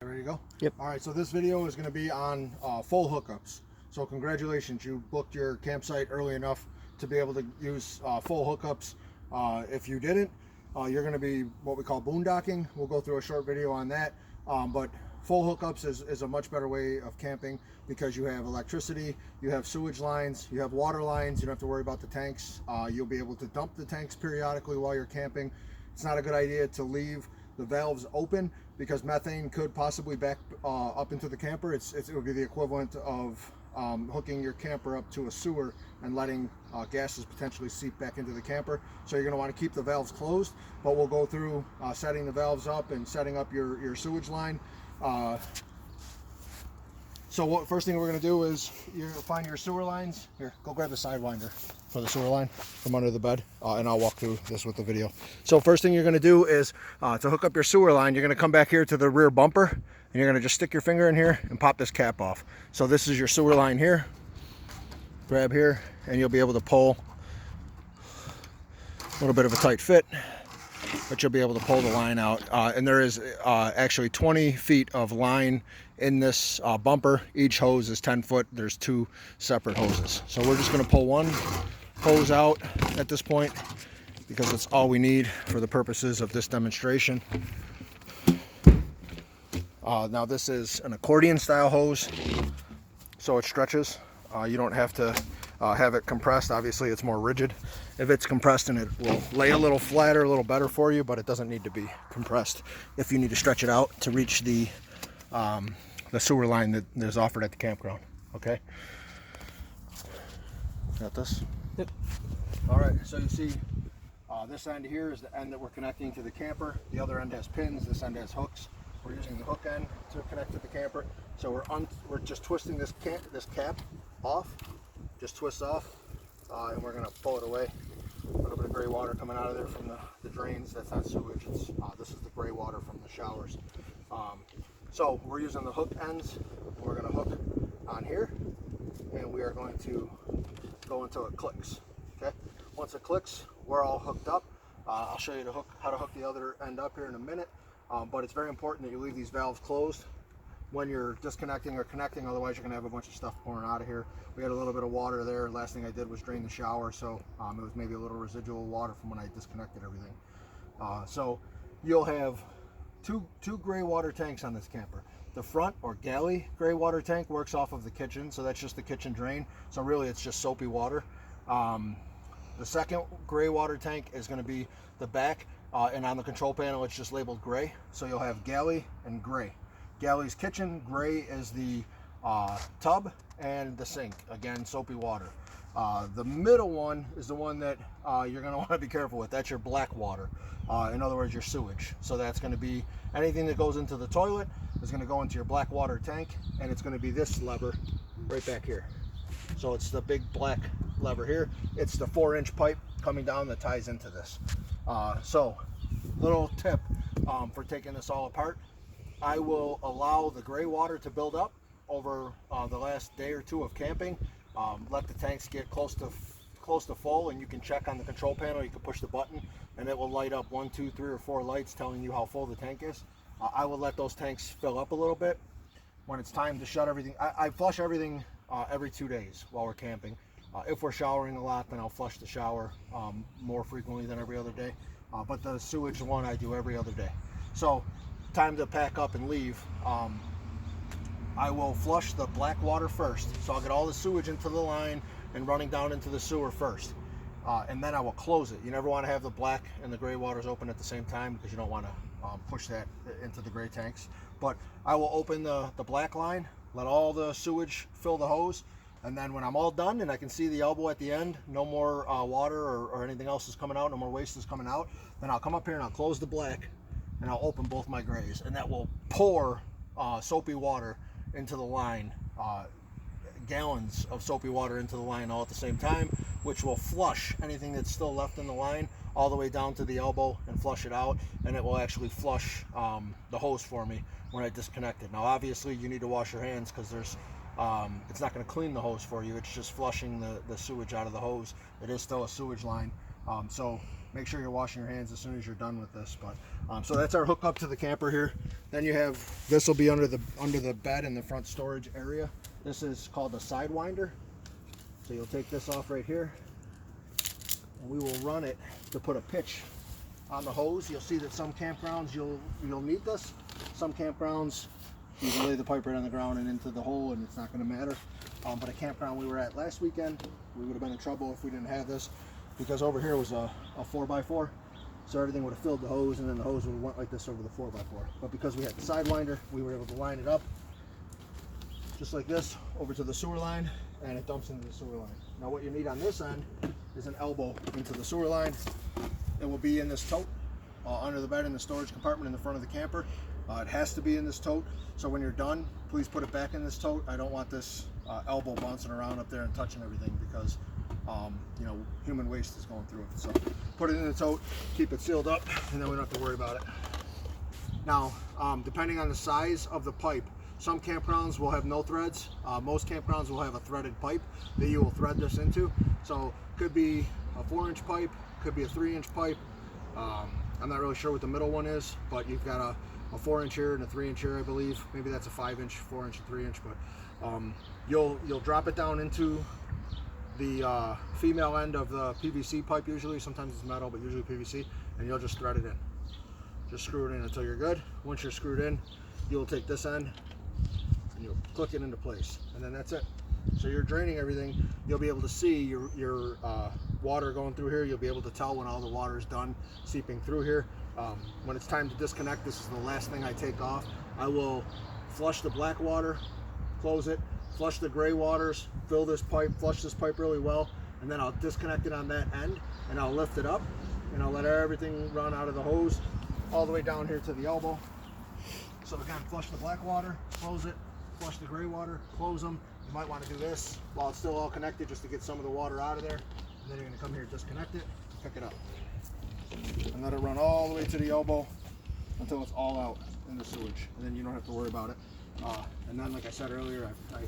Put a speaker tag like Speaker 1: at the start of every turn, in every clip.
Speaker 1: Ready to go?
Speaker 2: Yep.
Speaker 1: All right, so this video is going to be on full hookups. So congratulations, you booked your campsite early enough to be able to use full hookups. If you didn't, you're going to be what we call boondocking. We'll go through a short video on that. But full hookups is a much better way of camping because you have electricity, you have sewage lines, you have water lines, you don't have to worry about the tanks. You'll be able to dump the tanks periodically while you're camping. It's not a good idea to leave the valves open because methane could possibly back up into the camper. It would be the equivalent of hooking your camper up to a sewer and letting gases potentially seep back into the camper. So you're going to want to keep the valves closed, but we'll go through setting the valves up and setting up your sewage line. So what first thing we're going to do is you're going to find your sewer lines. Here, go grab the Sidewinder for the sewer line from under the bed, and I'll walk through this with the video. So first thing you're going to do is to hook up your sewer line, you're going to come back here to the rear bumper, and you're going to just stick your finger in here and pop this cap off. So this is your sewer line here. Grab here, and you'll be able to pull. A little bit of a tight fit, but you'll be able to pull the line out. And there is actually 20 feet of line in this bumper. Each hose is 10 foot. There's two separate hoses. So we're just going to pull one hose out at this point because it's all we need for the purposes of this demonstration. Now this is an accordion style hose, so it stretches. You don't have to have it compressed. Obviously it's more rigid if it's compressed, and it will lay a little flatter, a little better for you, but it doesn't need to be compressed if you need to stretch it out to reach the sewer line that is offered at the campground. Okay, got this?
Speaker 2: Yep.
Speaker 1: All right, so you see this end here is the end that we're connecting to the camper. The other end has pins, this end has hooks. We're using the hook end to connect to the camper. So we're just twisting this cap off, just twist off, and we're gonna pull it away. A little bit of gray water coming out of there from the drains. That's not sewage. This is the gray water from the showers. So we're using the hook ends. We're gonna hook on here, and we are going to go until it clicks. Okay. Once it clicks, we're all hooked up. I'll show you how to hook the other end up here in a minute. But it's very important that you leave these valves closed when you're disconnecting or connecting, otherwise you're going to have a bunch of stuff pouring out of here. We had a little bit of water there. Last thing I did was drain the shower, so it was maybe a little residual water from when I disconnected everything. So you'll have two gray water tanks on this camper. The front or galley gray water tank works off of the kitchen, so that's just the kitchen drain. So really it's just soapy water. The second gray water tank is going to be the back, and on the control panel it's just labeled gray. So you'll have galley and gray. Galley's kitchen, gray is the tub and the sink, again soapy water. The middle one is the one that you're going to want to be careful with. That's your black water, in other words your sewage. So that's going to be anything that goes into the toilet is going to go into your black water tank, and it's going to be this lever right back here. So it's the big black lever here. It's the 4-inch pipe coming down that ties into this. So little tip for taking this all apart. I will allow the gray water to build up over the last day or two of camping. Let the tanks get close to full, and you can check on the control panel. You can push the button and it will light up 1, 2, 3, or 4 lights telling you how full the tank is. I will let those tanks fill up a little bit. When it's time to shut everything, I flush everything every 2 days while we're camping. If we're showering a lot, then I'll flush the shower more frequently than every other day. But the sewage one I do every other day. So time to pack up and leave. I will flush the black water first. So I'll get all the sewage into the line and running down into the sewer first. And then I will close it. You never want to have the black and the gray waters open at the same time because you don't want to push that into the gray tanks. But I will open the black line, let all the sewage fill the hose, and then when I'm all done and I can see the elbow at the end, no more water or anything else is coming out, no more waste is coming out, then I'll come up here and I'll close the black and I'll open both my grays, and that will pour soapy water into the line, gallons of soapy water into the line all at the same time, which will flush anything that's still left in the line all the way down to the elbow and flush it out, and it will actually flush the hose for me when I disconnect it. Now obviously you need to wash your hands because there's it's not going to clean the hose for you. It's just flushing the sewage out of the hose. It is still a sewage line. So make sure you're washing your hands as soon as you're done with this. But so that's our hookup to the camper here. Then you have, this will be under the bed in the front storage area. This is called the sidewinder. So you'll take this off right here, and we will run it to put a pitch on the hose. You'll see that some campgrounds you'll need this. Some campgrounds you can lay the pipe right on the ground and into the hole, and it's not going to matter. But a campground we were at last weekend, we would have been in trouble if we didn't have this, because over here was a 4x4, so everything would have filled the hose, and then the hose would have went like this over the 4x4. But because we had the sidewinder, we were able to line it up just like this over to the sewer line, and it dumps into the sewer line. Now what you need on this end is an elbow into the sewer line. It will be in this tote under the bed in the storage compartment in the front of the camper. It has to be in this tote, so when you're done, please put it back in this tote. I don't want this elbow bouncing around up there and touching everything, because you know, human waste is going through it. So put it in the tote, keep it sealed up, and then we don't have to worry about it. Now, depending on the size of the pipe, some campgrounds will have no threads. Most campgrounds will have a threaded pipe that you will thread this into. So could be a 4-inch pipe, could be a 3-inch pipe. I'm not really sure what the middle one is, but you've got a 4-inch here and a 3-inch here, I believe. Maybe that's a 5-inch, 4-inch, and 3-inch. But you'll drop it down into the female end of the PVC pipe usually. Sometimes it's metal, but usually PVC, and you'll just thread it in. Just screw it in until you're good. Once you're screwed in, you'll take this end and you'll click it into place, and then that's it. So you're draining everything. You'll be able to see your water going through here. You'll be able to tell when all the water is done seeping through here. When it's time to disconnect, this is the last thing I take off. I will flush the black water, close it, flush the gray waters, fill this pipe, flush this pipe really well, and then I'll disconnect it on that end, and I'll lift it up, and I'll let everything run out of the hose all the way down here to the elbow. So again, flush the black water, close it, flush the gray water, close them. You might want to do this while it's still all connected, just to get some of the water out of there. And then you're going to come here, disconnect it, pick it up, and let it run all the way to the elbow until it's all out in the sewage, and then you don't have to worry about it. And then, like I said earlier, I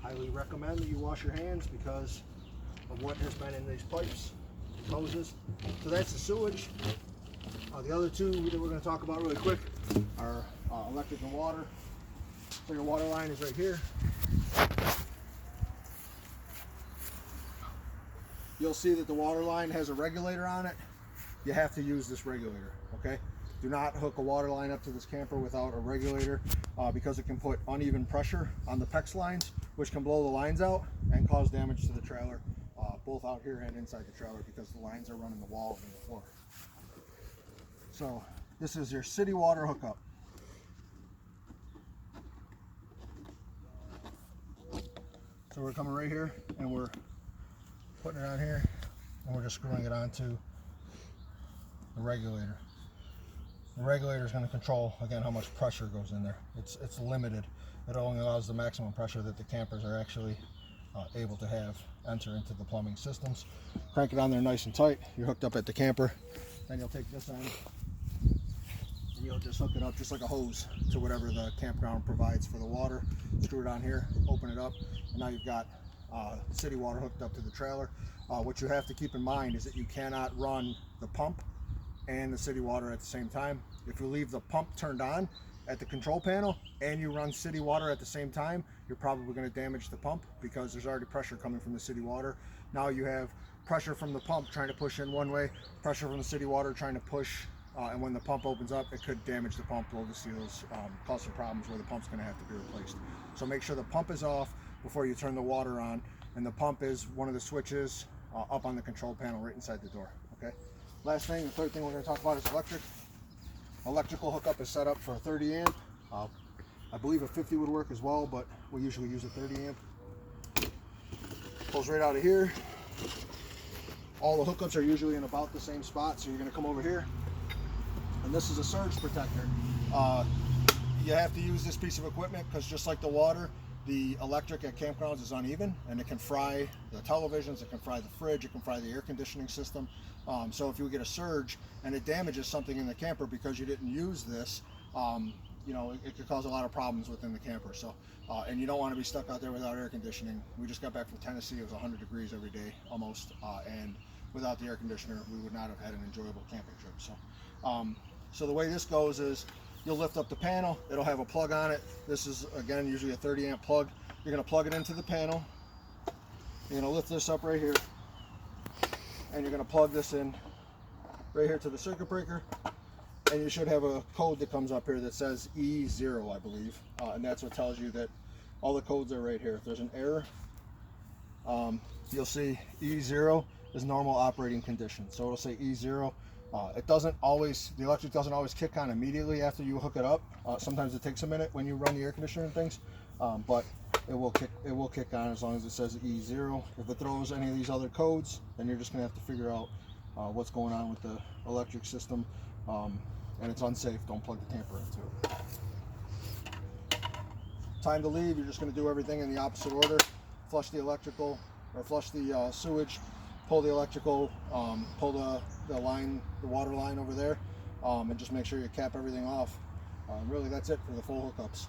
Speaker 1: highly recommend that you wash your hands because of what has been in these pipes, these hoses. So that's the sewage. The other two that we're going to talk about really quick are electric and water. So your water line is right here. You'll see that the water line has a regulator on it. You have to use this regulator, okay? Do not hook a water line up to this camper without a regulator because it can put uneven pressure on the PEX lines, which can blow the lines out and cause damage to the trailer, both out here and inside the trailer, because the lines are running the walls and the floor. So this is your city water hookup. So we're coming right here and we're putting it on here, and we're just screwing it onto the regulator. The regulator is going to control, again, how much pressure goes in there. It's limited. It only allows the maximum pressure that the campers are actually able to have enter into the plumbing systems. Crank it on there nice and tight. You're hooked up at the camper. Then you'll take this end and you'll just hook it up just like a hose to whatever the campground provides for the water. Screw it on here, open it up, and now you've got city water hooked up to the trailer. What you have to keep in mind is that you cannot run the pump and the city water at the same time. If you leave the pump turned on at the control panel and you run city water at the same time, you're probably going to damage the pump because there's already pressure coming from the city water. Now you have pressure from the pump trying to push in one way, pressure from the city water trying to push, and when the pump opens up, it could damage the pump, blow the seals, cause some problems where the pump's going to have to be replaced. So make sure the pump is off before you turn the water on, and the pump is one of the switches up on the control panel right inside the door. Okay. Last thing, the third thing we're going to talk about is electric. Electrical hookup is set up for a 30 amp. I believe a 50 would work as well, but we usually use a 30 amp. Pulls right out of here. All the hookups are usually in about the same spot, so you're going to come over here, and this is a surge protector. You have to use this piece of equipment because just like the water, the electric at campgrounds is uneven, and it can fry the televisions, it can fry the fridge, it can fry the air conditioning system. So if you get a surge and it damages something in the camper because you didn't use this, you know, it could cause a lot of problems within the camper. So, and you don't want to be stuck out there without air conditioning. We just got back from Tennessee. It was 100 degrees every day almost, and without the air conditioner, we would not have had an enjoyable camping trip. So the way this goes is you'll lift up the panel. It'll have a plug on it. This is, again, usually a 30 amp plug. You're going to plug it into the panel. You're going to lift this up right here, and you're going to plug this in right here to the circuit breaker, and you should have a code that comes up here that says E0, I believe, and that's what tells you that all the codes are right here. If there's an error, you'll see E0 is normal operating condition, so it'll say E0. It doesn't always, the electric doesn't always kick on immediately after you hook it up. Sometimes it takes a minute when you run the air conditioner and things, but it will kick on as long as it says E0. If it throws any of these other codes, then you're just gonna have to figure out what's going on with the electric system, and it's unsafe. Don't plug the tamper into it. Time to leave, you're just gonna do everything in the opposite order. Flush the electrical, or flush the sewage, pull the electrical, pull the line, the water line over there, and just make sure you cap everything off. Really, that's it for the full hookups.